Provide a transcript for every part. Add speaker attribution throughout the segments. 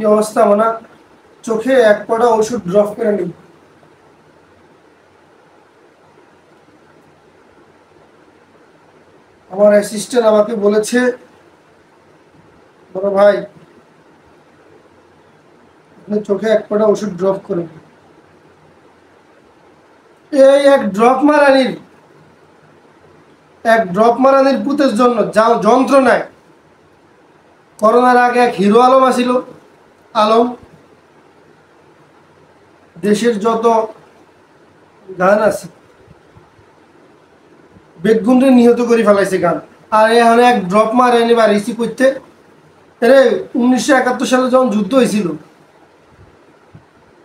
Speaker 1: কি অবস্থা মানে চোখে এক পড়া ওষুধ ড্রপ করে নিই। আমার অ্যাসিস্ট্যান্ট আমাকে বলেছে বড় ভাই আপনি চোখে এক পড়া ওষুধ ড্রপ করুন। এই এক ড্রপ মারানির পুতের জন্য যা যন্ত্রণায়। করোনার আগে এক হিরো আলম আসিল, আলম দেশের যত গান আছে বেদগুন্ডে নিহত করে ফেলাইছে গান। আর এখন এক ড্রপ মারানি বা রিসিভ করতে। আরে 1971 সালে যখন যুদ্ধ হয়েছিল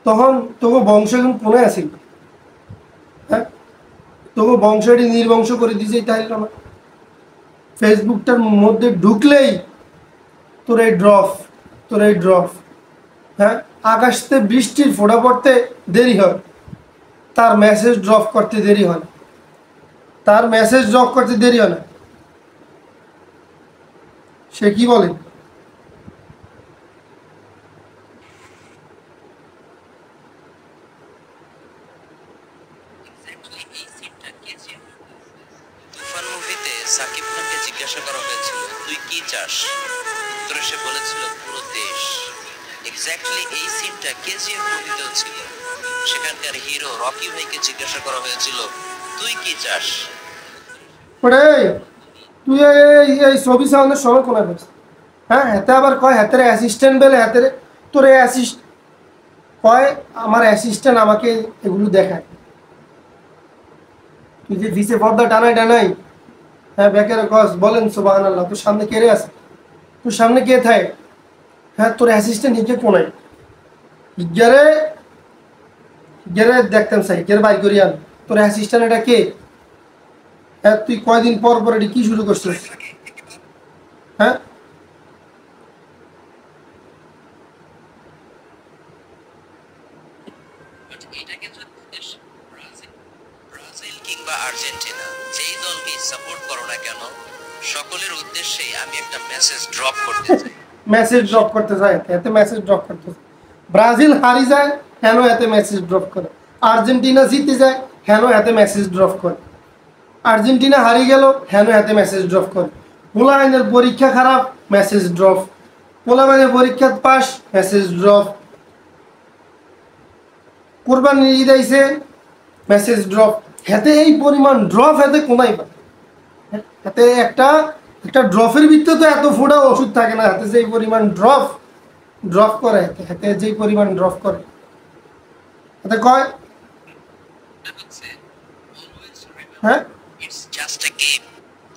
Speaker 1: তখন তোকে বংশ এখন কোনে আসিল? হ্যাঁ, তোকে বংশ এটি নির্বংশ করে দিয়েছে। তাই না ফেসবুকটার মধ্যে ঢুকলেই তোর এই ড্রপ। হ্যাঁ, আকাশতে বৃষ্টির ফোঁটা পড়তে দেরি হয়, তার মেসেজ ড্রপ করতে দেরি হয় না। সে কি বলে?
Speaker 2: তুফান মুভিতে সাকিব খানকে জিজ্ঞাসা করা হয়েছিল তুই কি চাস, উত্তরে সে বলেছিল পুরো দেশ। এক্স্যাক্টলি এই সিনটা কেজিএফ মুভিতেও ছিল। সেখানকার হিরো রকি ভাইকে জিজ্ঞাসা করা হয়েছিল তুই কি চাস।
Speaker 1: ওরে তুই এই ছবি সাউন্ডের সময় কোনা করছিস? হ্যাঁ, হাতে আবার কয় হাতের অ্যাসিস্ট্যান্ট বেলে হাতের তোর কয় আমার অ্যাসিস্ট্যান্ট আমাকে এগুলো দেখায়। তুই যে ভিসে পর্দা টানাই হ্যাঁ বেকের কস বলেন সুবহানাল্লাহ। তোর সামনে কে রে আছে? তোর সামনে কে থাকে? হ্যাঁ, তোর অ্যাসিস্ট্যান্ট হিগে কোনায় হিগারে দেখতাম সাই হিগের বাই করি আন। তোর অ্যাসিস্ট্যান্ট এটা কে? হ্যাঁ, তুই কয়দিন পর এটি কি শুরু করছিস? হ্যাঁ,
Speaker 2: ব্রাজিল কিংবা আর্জেন্টিনা যেই দলকে সাপোর্ট করো না কেন, সকলের উদ্দেশ্যেই আমি একটা মেসেজ ড্রপ করতে চাই।
Speaker 1: এতে মেসেজ ড্রপ করতে চায়। ব্রাজিল হারি যায় হেন এতে মেসেজ ড্রপ করে। আর্জেন্টিনা জিতে যায় হেন এতে মেসেজ ড্রপ করে। আর্জেন্টিনা হারি গেল হেন এতে মেসেজ ড্রপ করে। পোলাইনের পরীক্ষা খারাপ, মেসেজ ড্রপ। পোলাইনের পরীক্ষা পাস, মেসেজ ড্রপ। কোরবানি ঈদ আইছে, মেসেজ ড্রপ। হেতে এই পরিমাণ ড্রপ হেতে কোনাই পায়। হাতে একটা ড্রপের ভিতরে তো এত ফোটা ওষুধ থাকে না। হাতে যে পরিমাণ ড্রপ করে, হাতে যে পরিমাণ ড্রপ করে হাতে কয় হ্যাঁ
Speaker 2: it's just a game.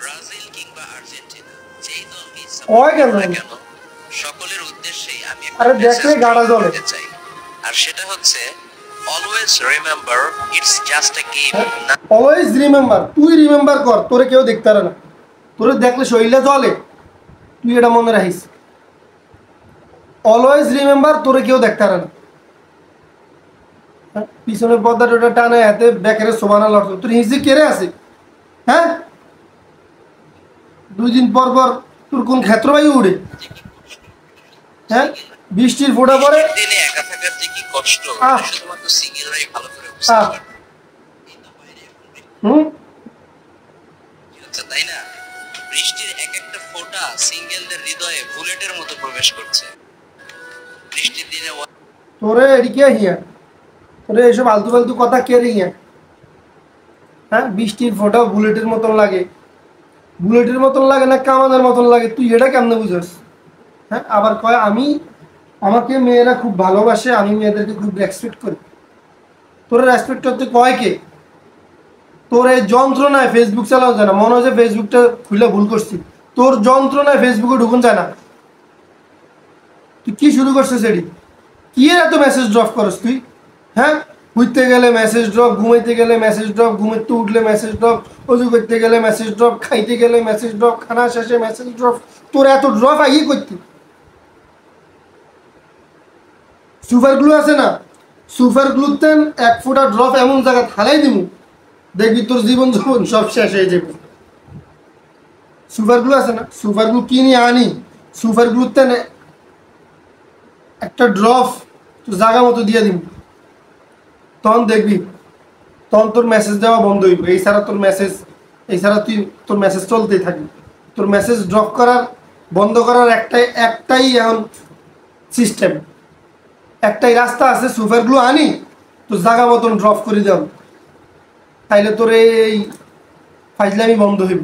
Speaker 2: Brazil কিংবা আর্জেন্টিনা যেই দলকে
Speaker 1: কয় কেন?
Speaker 2: সাপোর্ট কেন, সকলের উদ্দেশ্যেই আমি একটা
Speaker 1: আরে দেখলে
Speaker 2: মেসেজ
Speaker 1: গাড়া জ্বলে।
Speaker 2: করতে চাই। আর সেটা হচ্ছে always remember it's just a game.
Speaker 1: Always remember, তুই রিমেম্বার কর, তোরে কেউ দেখতে পারে না। তোরে দেখলে শরীরটা চলে, তুই এটা মনে রাখিস। অলওয়েজ রিমেম্বার, তোরে কেউ দেখতে পারে না। পিছনের পর্দাটা ওটা টানে হাতে ব্যাকের সুবহানাল্লাহ। তোর হিসি কেড়ে আছে? হ্যাঁ, 2 দিন পর তোর কোন ক্ষেত্র বায়ু উড়ে? হ্যাঁ, বৃষ্টির ফোঁটা পড়ে।
Speaker 2: দিনে একা থাকার যে কি কষ্ট শুধুমাত্র সিঙ্গেলরাই ভালো করে বুঝতে পারে। তাই না? বৃষ্টির এক একটা ফোঁটা সিঙ্গেলদের হৃদয়ে বুলেটের মতো প্রবেশ করছে। বৃষ্টির দিনে
Speaker 1: তোরে এদিকে হিয়া, তোরে এসব আলতু কথা কে রে হিয়া? হ্যাঁ, বৃষ্টির ফোঁটা বুলেটের মতন লাগে। বুলেটের মতন লাগে না কামানের মতন লাগে? তুই এটা কেমনে বুঝস? হ্যাঁ, আবার কয় আমাকে মেয়েরা খুব ভালোবাসে, আমি মেয়েদেরকে খুব রেসপেক্ট করি। তোর রেসপেক্ট করতে কয় কে? তোর এই যন্ত্রণায় ফেসবুক চালাও যায় না। মনে হয় যে ফেসবুকটা খুলে ভুল করছি। তোর যন্ত্রণায় ফেসবুকে ঢুকুন যায় না। তুই কি শুরু করছিস সেটি? কি এত মেসেজ ড্রপ করস তুই? হ্যাঁ, ঘুরতে গেলে মেসেজ ড্রপ, ঘুমাইতে গেলে মেসেজ ড্রপ, ঘুমাইতে উঠলে মেসেজ ড্রপ, অজু করতে গেলে মেসেজ ড্রপ, খাইতে গেলে মেসেজ ড্রপ, খানা শেষে মেসেজ ড্রপ। তোর এত ড্রপ আইয়ে করতি? সুপার গ্লু আছে না, সুপার গ্লুতে এক ফোঁটা ড্রপ এমন জায়গা হালাই দিব, দেখবি তোর জীবন সব শেষ হয়ে যাবে। সুপার গ্লু আছে না, সুপার গ্লু কিনে আনি, সুপার গ্লুতে একটা ড্রপ তো জায়গা মতো দিয়ে দিন, তখন দেখবি তখন তোর মেসেজ দেওয়া বন্ধ হইব। এই ছাড়া তুই তোর মেসেজ চলতেই থাকবি। তোর মেসেজ ড্রপ করার বন্ধ করার একটাই এখন সিস্টেম, একটাই রাস্তা আছে, সুপারগুলো আনি তো জায়গা মতন ড্রপ করে দাও, তাইলে তোর এই ফাইজলামি বন্ধ হইব।